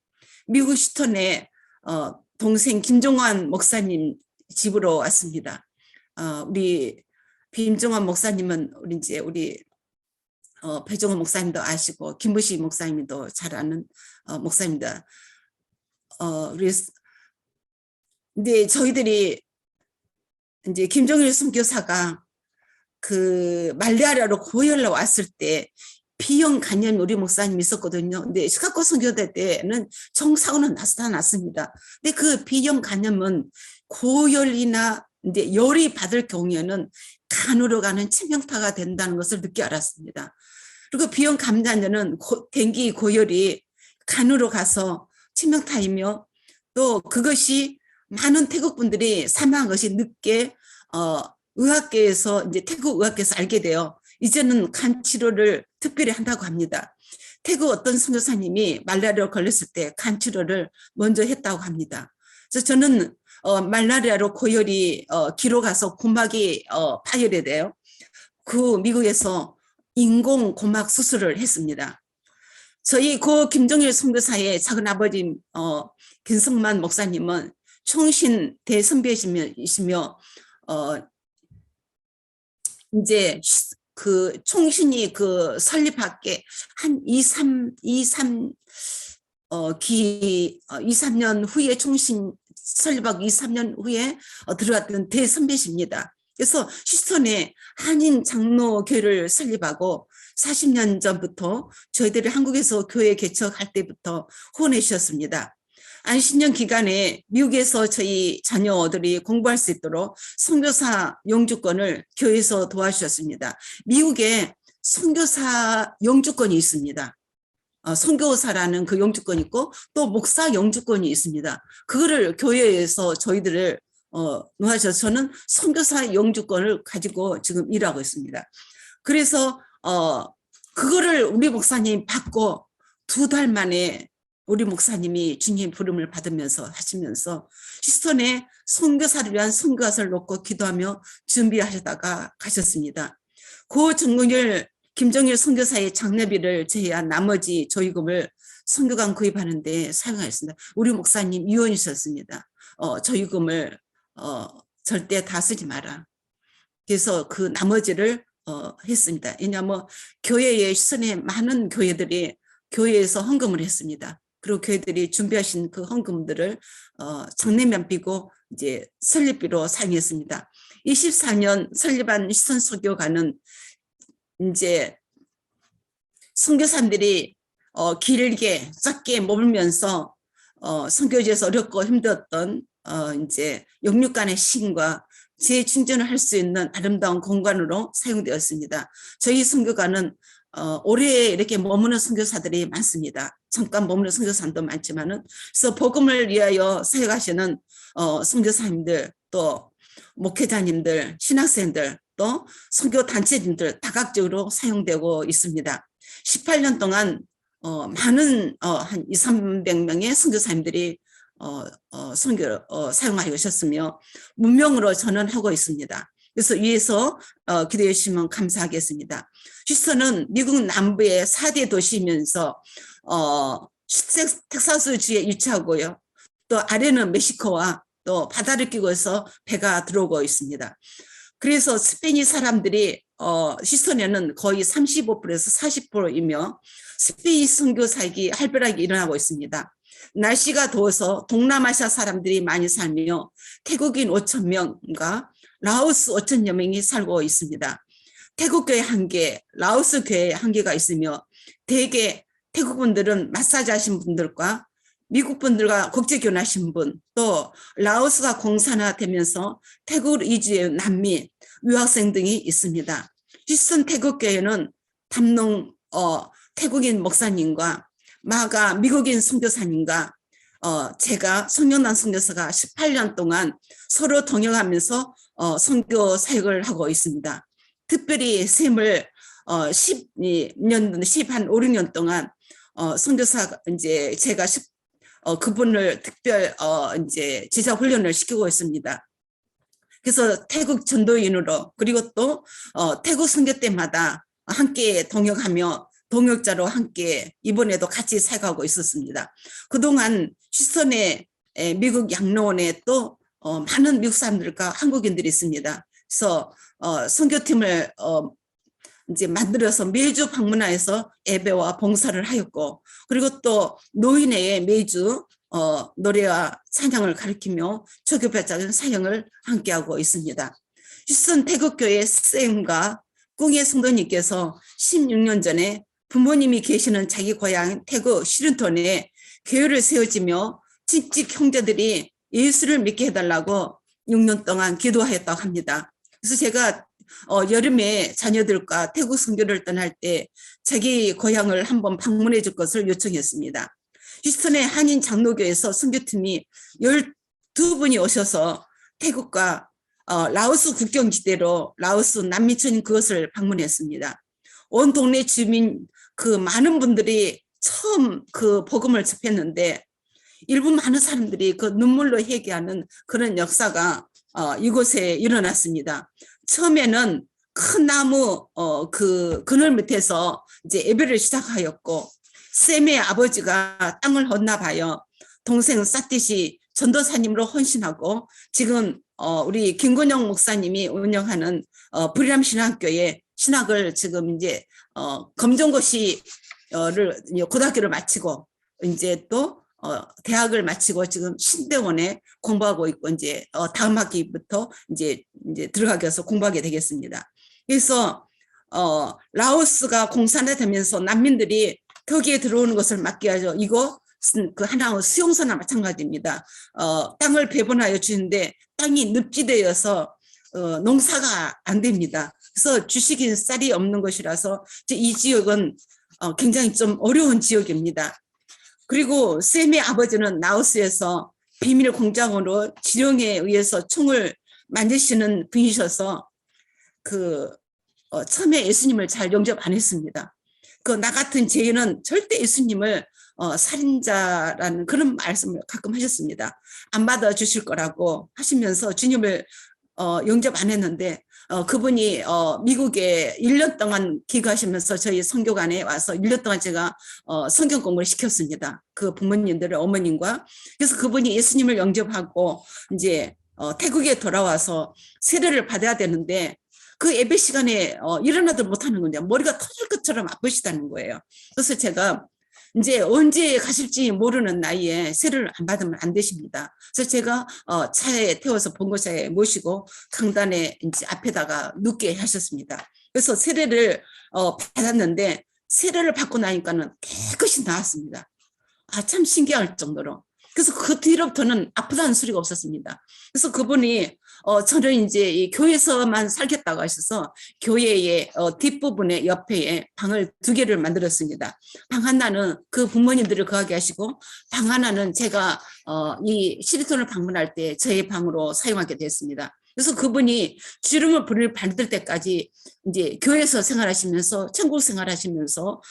S3: 미국 휴스턴에 동생 김종환 목사님 집으로 왔습니다. 우리 김종환 목사님은 우리 배종원 목사님도 아시고 김부시 목사님도 잘 아는 목사입니다. 그래서 근데 저희들이 이제 김종일 선교사가 그 말레이시아로 고열로 왔을 때 B형 간염이 우리 목사님이 있었거든요. 근데 시카고 선교대 때는 정사고는 나타났습니다. 근데 그 B형 간염은 고열이나 이제 열이 받을 경우에는 간으로 가는 치명타가 된다는 것을 늦게 알았습니다. 그리고 B형 감염자는 댕기 고열이 간으로 가서 치명타이며 또 그것이 많은 태국 분들이 사망한 것이 늦게 의학계에서 이제 태국 의학계에서 알게 돼요. 이제는 간 치료를 특별히 한다고 합니다. 태국 어떤 선교사님이 말라리아로 걸렸을 때 간 치료를 먼저 했다고 합니다. 그래서 저는 말라리아로 고열이 기로 가서 고막이 파열이 돼요. 그 미국에서 인공 고막 수술을 했습니다. 저희 고 김종일 선교사의 작은아버지 김성만 목사님은 총신 대선배이시며 이제 그 총신이 그 설립학계 한 23년 후에 총신 설립하고 23년 후에 들어왔던 대선배십니다. 그래서 휴스턴에 한인 장로교회를 설립하고 40년 전부터 저희들이 한국에서 교회 개척할 때부터 후원해 주셨습니다. 안신년 기간에 미국에서 저희 자녀들이 공부할 수 있도록 선교사 영주권을 교회에서 도와주셨습니다. 미국에 선교사 영주권이 있습니다. 선교사라는 그 영주권이 있고 또 목사 영주권이 있습니다. 그거를 교회에서 저희들을 놓아주셔서 저는 선교사 영주권을 가지고 지금 일하고 있습니다. 그래서 그거를 우리 목사님 받고 2달 만에 우리 목사님이 주님 부름을 받으면서 하시면서 휴스턴에 선교사를 위한 선교사를 놓고 기도하며 준비하시다가 가셨습니다. 고 김종일 선교사의 장례비를 제외한 나머지 조의금을 선교관 구입하는 데 사용하였습니다. 우리 목사님 유언이셨습니다. 조의금을 절대 다 쓰지 마라. 그래서 그 나머지를 했습니다. 왜냐하면 교회에 휴스턴에 많은 교회들이 교회에서 헌금을 했습니다. 그리고 교회들이 준비하신 그 헌금들을 장례면 비고 이제 설립비로 사용했습니다. 24년 설립한 휴스턴 선교관은 이제 선교사님들이 길게 짧게 머물면서 선교지에서 어렵고 힘들었던 이제 영육간의 시간과 재충전을 할 수 있는 아름다운 공간으로 사용되었습니다. 저희 선교관은 올해 이렇게 머무는 선교사들이 많습니다. 잠깐 머무는 선교사도 많지만은 그래서 복음을 위하여 사역하시는 선교사님들 또 목회자님들 신학생들 또 선교 단체님들 다각적으로 사용되고 있습니다. 18년 동안 많은 한 200~300명의 선교사님들이 사용하셨으며 문명으로 전환하고 있습니다. 그래서 위에서 기도해 주시면 감사하겠습니다. 휴스턴은 미국 남부의 4대 도시이면서 텍사스주에 위치하고요. 또 아래는 멕시코와 또 바다를 끼고서 배가 들어오고 있습니다. 그래서 스페인 사람들이 휴스턴에는 거의 35%에서 40%이며 스페인 선교 사역이 활발하게 일어나고 있습니다. 날씨가 더워서 동남아시아 사람들이 많이 살며 태국인 5천 명과 라오스 5천여 명이 살고 있습니다. 태국 교회 한 개, 라오스 교회 한 개가 있으며 대개 태국 분들은 마사지 하신 분들과 미국 분들과 국제 결혼하신 분, 또 라오스가 공산화되면서 태국 이주의 난민, 유학생 등이 있습니다. 휴스턴 태국 교회는 담농 태국인 목사님과 마가 미국인 선교사님과 제가 성령난 선교사가 18년 동안 서로 동역하면서 선교 사역을 하고 있습니다. 특별히 샘을 5, 6년 동안 선교사 이제 제가 그분을 특별 이제 제자 훈련을 시키고 있습니다. 그래서 태국 전도인으로 그리고 또 태국 선교 때마다 함께 동역하며 동역자로 함께 이번에도 같이 사역하고 있었습니다. 그동안 휴스턴에 미국 양로원에 또 많은 미국 사람들과 한국인들이 있습니다. 그래서 선교팀을 이제 만들어서 매주 방문하여서 예배와 봉사를 하였고, 그리고 또 노인회에 매주 노래와 찬양을 가르치며 초교배자는 사역을 함께하고 있습니다. 휴스턴 태국교회 쌤과 꿍의 성도님께서 16년 전에 부모님이 계시는 자기 고향 태국 시른톤에 교회를 세워지며 친직 형제들이 예수를 믿게 해달라고 6년 동안 기도하였다고 합니다. 그래서 제가 여름에 자녀들과 태국 선교를 떠날 때 자기 고향을 한번 방문해 줄 것을 요청했습니다. 휴스턴의 한인 장로교에서 선교팀이 12분이 오셔서 태국과 라오스 국경지대로 라오스 남미촌인 그것을 방문했습니다. 온 동네 주민 그 많은 분들이 처음 그 복음을 접했는데 일부 많은 사람들이 그 눈물로 회개하는 그런 역사가 이곳에 일어났습니다. 처음에는 큰 나무 그 그늘 밑에서 이제 예배를 시작하였고, 쌤의 아버지가 땅을 헌납하여 동생 사띠시 전도사님으로 헌신하고, 지금 우리 김건영 목사님이 운영하는 브리람 신학교에 신학을 지금 이제 검정고시를 고등학교를 마치고 이제 또 대학을 마치고 지금 신대원에 공부하고 있고, 이제 다음 학기부터 이제 들어가게 해서 공부하게 되겠습니다. 그래서 라오스가 공산화되면서 난민들이 거기에 들어오는 것을 막기 위해서 이것은 그 하나의 수용소나 마찬가지입니다. 땅을 배분하여 주는데 땅이 늪지대여서 농사가 안 됩니다. 그래서 주식인 쌀이 없는 것이라서 이 지역은 굉장히 좀 어려운 지역입니다. 그리고 쌤의 아버지는 라오스에서 비밀 공장으로 지령에 의해서 총을 만드시는 분이셔서 처음에 예수님을 잘 영접 안 했습니다. 나 같은 죄인은 절대 예수님을 살인자라는 그런 말씀을 가끔 하셨습니다. 안 받아 주실 거라고 하시면서 주님을 영접 안 했는데, 그분이 미국에 1년 동안 기거하시면서 저희 선교관에 와서 1년 동안 제가 성경 공부를 시켰습니다. 그 부모님들의 어머님과. 그래서 그분이 예수님을 영접하고 이제 태국에 돌아와서 세례를 받아야 되는데 그 예배 시간에 일어나도 못하는 거냐, 머리가 터질 것처럼 아프시다는 거예요. 그래서 제가 이제 언제 가실지 모르는 나이에 세례를 안 받으면 안 되십니다. 그래서 제가 차에 태워서 본고차에 모시고 강단에 이제 앞에다가 눕게 하셨습니다. 그래서 세례를 받았는데 세례를 받고 나니까는 깨끗이 나았습니다. 참 신기할 정도로. 그래서 그 뒤로부터는 아프다는 소리가 없었습니다. 그래서 그분이 저는 이제 이 교회에서만 살겠다고 하셔서 교회의 뒷부분에 옆에 방을 2개를 만들었습니다. 방 하나는 그 부모님들을 거하게 하시고, 방 하나는 제가 이 시리톤을 방문할 때 저의 방으로 사용하게 됐습니다. 그래서 그분이 주름을 불을 받을 때까지 이제 교회에서 생활하시면서 천국 생활하시면서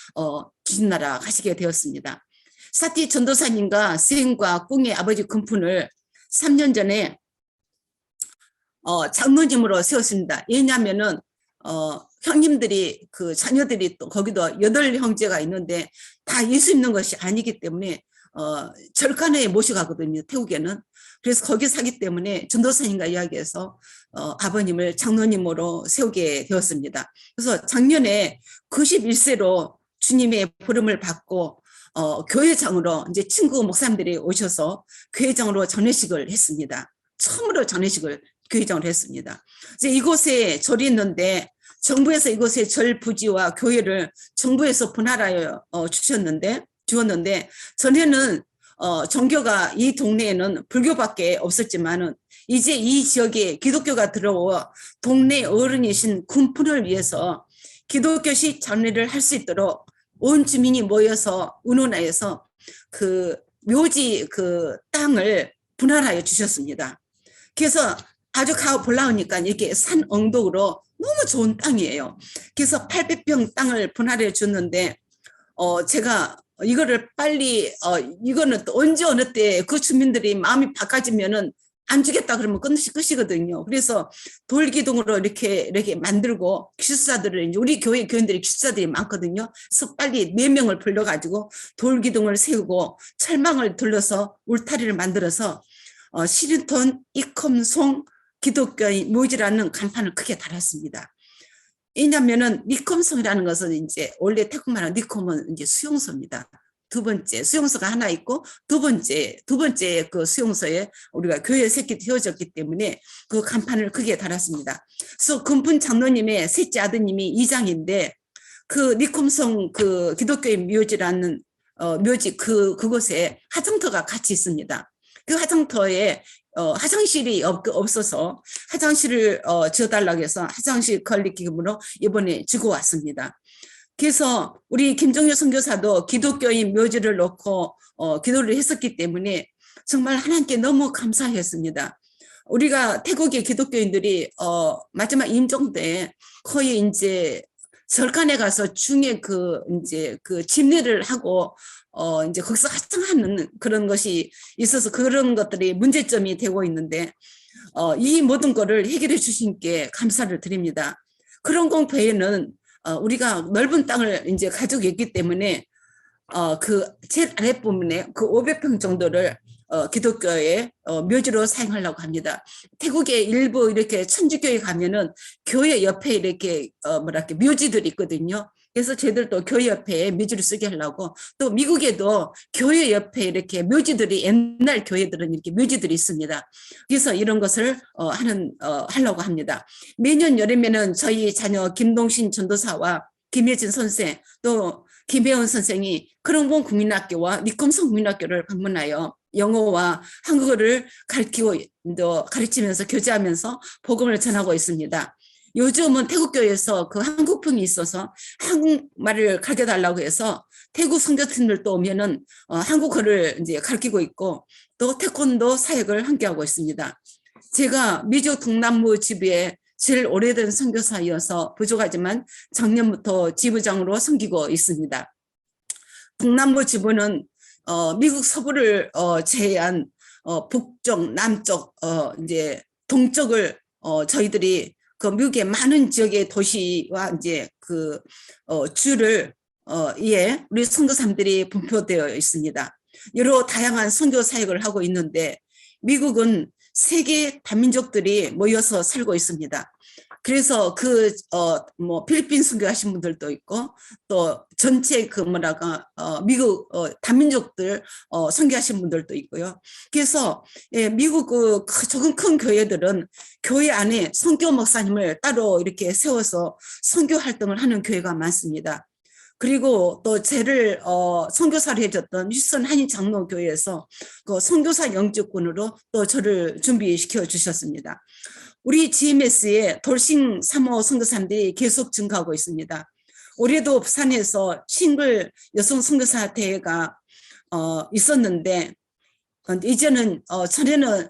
S3: 주님나라 가시게 되었습니다. 사티 전도사님과 스님과 꿍의 아버지 금fun을 3년 전에 장로님으로 세웠습니다. 왜냐하면은 형님들이 그 자녀들이 또 거기도 8형제가 있는데 다 예수 믿는 것이 아니기 때문에 절간에 모셔가거든요. 태국에는. 그래서 거기 사기 때문에 전도사님과 이야기해서 아버님을 장로님으로 세우게 되었습니다. 그래서 작년에 91세로 주님의 부름을 받고 교회장으로 이제 친구 목사님들이 오셔서 교회장으로 전회식을 했습니다. 처음으로 전회식을 교회장으로 했습니다. 이제 이곳에 절이 있는데 정부에서 이곳에 절 부지와 교회를 정부에서 분할하여 주었는데 전에는 종교가 이 동네에는 불교밖에 없었지만은 이제 이 지역에 기독교가 들어와 동네 어른이신 군fun을 위해서 기독교식 전례를 할 수 있도록 온 주민이 모여서 의논하여서 그 묘지 그 땅을 분할하여 주셨습니다. 그래서 아주 가 올라오니까 이렇게 산 언덕으로 너무 좋은 땅이에요. 그래서 800평 땅을 분할해 줬는데 제가 이거를 빨리 이거는 또 언제 어느 때 그 주민들이 마음이 바꿔지면은 안 주겠다 그러면 끝이거든요. 그래서 돌기둥으로 이렇게 만들고 기술사들을 이제 우리 교회 교인들이 기술사들이 많거든요. 그래서 빨리 4명을 불러가지고 돌기둥을 세우고 철망을 둘러서 울타리를 만들어서 시린톤 이컴송 기독교인 묘지라는 간판을 크게 달았습니다. 왜냐면은 니컴성이라는 것은 이제 원래 태국말은 니컴은 이제 수용소입니다. 두 번째 수용소가 하나 있고 두 번째 그 수용소에 우리가 교회 새끼 태워졌기 때문에 그 간판을 크게 달았습니다. 그래서 금분 장로님의 셋째 아드님이 이장인데 그 니컴성 그 기독교인 묘지라는 묘지 그곳에 화장터가 같이 있습니다. 그 화장터에 화장실이 없어서 화장실을 지어달라고 해서 화장실 건립 기금으로 이번에 주고 왔습니다. 그래서 우리 김종효 선교사도 기독교인 묘지를 놓고 기도를 했었기 때문에 정말 하나님께 너무 감사했습니다. 우리가 태국의 기독교인들이 마지막 임종 때 거의 이제 절간에 가서 중에 이제 집례를 하고 이제 거기서 화장하는 그런 것이 있어서 그런 것들이 문제점이 되고 있는데 이 모든 거를 해결해 주신 게 감사를 드립니다. 그런 공포에는 우리가 넓은 땅을 이제 가지고 있기 때문에 그 제일 아랫부분에 그 500평 정도를 기독교의 묘지로 사용하려고 합니다. 태국의 일부 이렇게 천주교에 가면은 교회 옆에 이렇게 뭐랄까 묘지들이 있거든요. 그래서 저희들도 교회 옆에 묘지를 쓰게 하려고 또 미국에도 교회 옆에 이렇게 묘지들이 옛날 교회들은 이렇게 묘지들이 있습니다. 그래서 이런 것을 하려고 합니다. 매년 여름에는 저희 자녀 김동신 전도사와 김혜진 선생 또 김혜원 선생이 크롱봉 국민학교와 니컴성 국민학교를 방문하여 영어와 한국어를 가르치면서 교제하면서 복음을 전하고 있습니다. 요즘은 태국교회에서 그 한국풍이 있어서 한국말을 가르쳐달라고 해서 태국 선교팀들도 오면은 한국어를 이제 가르치고 있고 또 태권도 사역을 함께하고 있습니다. 제가 미주 동남부 지부에 제일 오래된 선교사이어서 부족하지만 작년부터 지부장으로 섬기고 있습니다. 동남부 지부는 미국 서부를 제외한 북쪽, 남쪽, 이제 동쪽을 저희들이 그 미국의 많은 지역의 도시와 이제 그 주를 우리 선교사님들이 분포되어 있습니다. 여러 다양한 선교 사역을 하고 있는데 미국은 세계 다민족들이 모여서 살고 있습니다. 그래서 필리핀 선교하신 분들도 있고 또 전체 미국 다민족들 선교하신 분들도 있고요. 그래서 미국 조금 큰 교회들은 교회 안에 선교 목사님을 따로 이렇게 세워서 선교 활동을 하는 교회가 많습니다. 그리고 또 저를 선교사를 해줬던 휴스턴 한인 장로교회에서 그 선교사 영주권으로 또 저를 준비시켜 주셨습니다. 우리 GMS의 돌싱 3호 선교사님들이 계속 증가하고 있습니다. 올해도 부산에서 싱글 여성 선교사 대회가 있었는데 이제는 전에는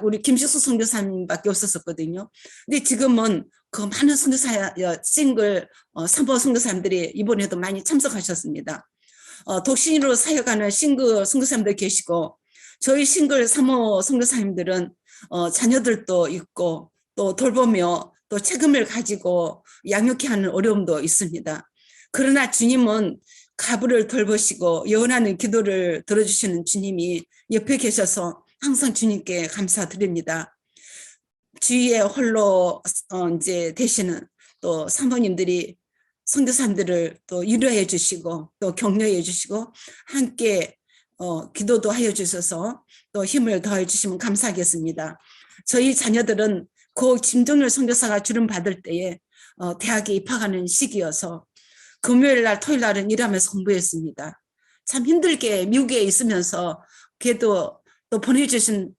S3: 우리 김식수 선교사님밖에 없었거든요. 근데 지금은 그 많은 선교사 싱글 3호 선교사님들이 이번에도 많이 참석하셨습니다. 독신으로 사역하는 싱글 선교사님들 계시고 저희 싱글 사모 선교사님들은 자녀들도 있고 또 돌보며 또 책임을 가지고 양육해 하는 어려움도 있습니다. 그러나 주님은 가부를 돌보시고 예언하는 기도를 들어주시는 주님이 옆에 계셔서 항상 주님께 감사드립니다. 주위에 홀로 이제 되시는 또 사모님들이 선교사님들을 또 위로해 주시고 또 격려해 주시고 함께 기도도 하여 주셔서 또 힘을 더해 주시면 감사하겠습니다. 저희 자녀들은 고 김종렬 선교사가 주름 받을 때에 대학에 입학하는 시기여서 금요일 날 토요일 날은 일하면서 공부했습니다. 참 힘들게 미국에 있으면서 그래도 또 보내주신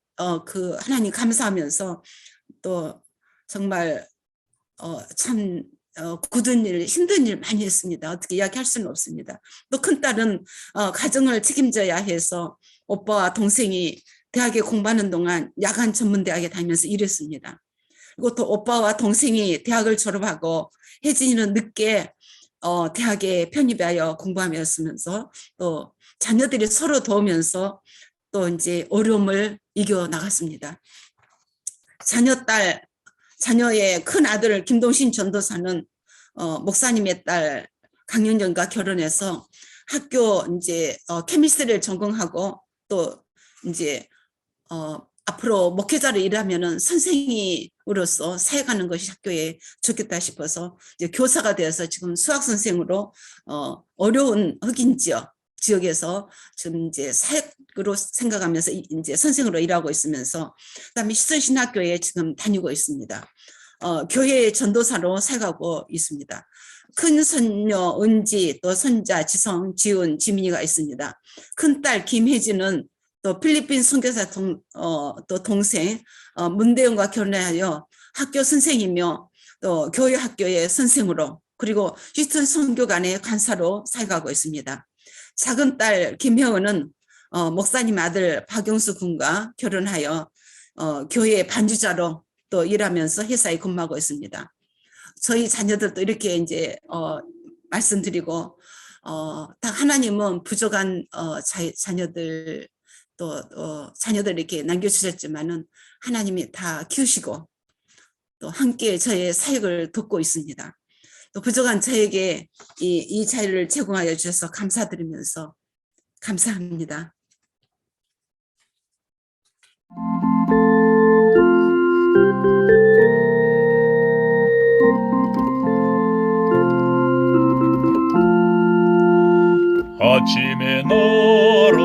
S3: 그 하나님 감사하면서 또 정말 참 굳은 일, 힘든 일 많이 했습니다. 어떻게 이야기할 수는 없습니다. 또 큰딸은 가정을 책임져야 해서 오빠와 동생이 대학에 공부하는 동안 야간 전문대학에 다니면서 일했습니다. 그리고 또 오빠와 동생이 대학을 졸업하고 혜진이는 늦게 대학에 편입하여 공부하면서 또 자녀들이 서로 도우면서 또 이제 어려움을 이겨 나갔습니다. 자녀의 큰 아들 김동신 전도사는 목사님의 딸 강연정과 결혼해서 학교 이제 케미스트리를 전공하고 또 이제 앞으로 목회자로 일하면은 선생님으로서 사역하는 것이 학교에 좋겠다 싶어서 이제 교사가 되어서 지금 수학 선생으로 어려운 흑인 지역에서 지금 이제 사역으로 생각하면서 이제 선생으로 일하고 있으면서 그다음에 시선신학교에 지금 다니고 있습니다. 교회 전도사로 사역하고 있습니다. 큰 손녀 은지, 또 손자 지성, 지훈, 지민이가 있습니다. 큰딸 김혜진은 또 필리핀 선교사 또 동생 문대영과 결혼하여 학교 선생이며 또 교회 학교의 선생으로 그리고 휴스턴 선교관의 간사로 사역하고 있습니다. 작은 딸 김혜원은 목사님 아들 박영수 군과 결혼하여 교회 반주자로 또 일하면서 회사에 근무하고 있습니다. 저희 자녀들도 이렇게 이제 말씀드리고 다 하나님은 부족한 자녀들 또 자녀들 이렇게 남겨주셨지만은 하나님이 다 키우시고 또 함께 저의 사역을 돕고 있습니다. 또 부족한 저에게 이 자리를 제공하여 주셔서 감사드리면서 감사합니다.
S1: 아침의 나라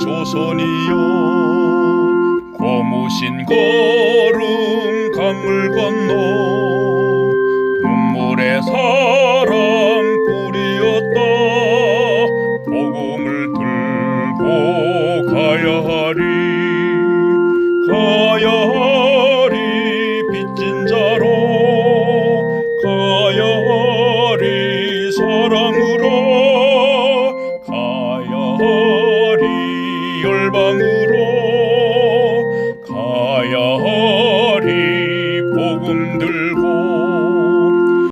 S1: 조선이여 고무신 걸음 강물 건너 눈물의 사랑 뿌리었다 복음을 들고 가야 하리 빚진 자로 가야 하리 사랑으로 가야 하리 열방으로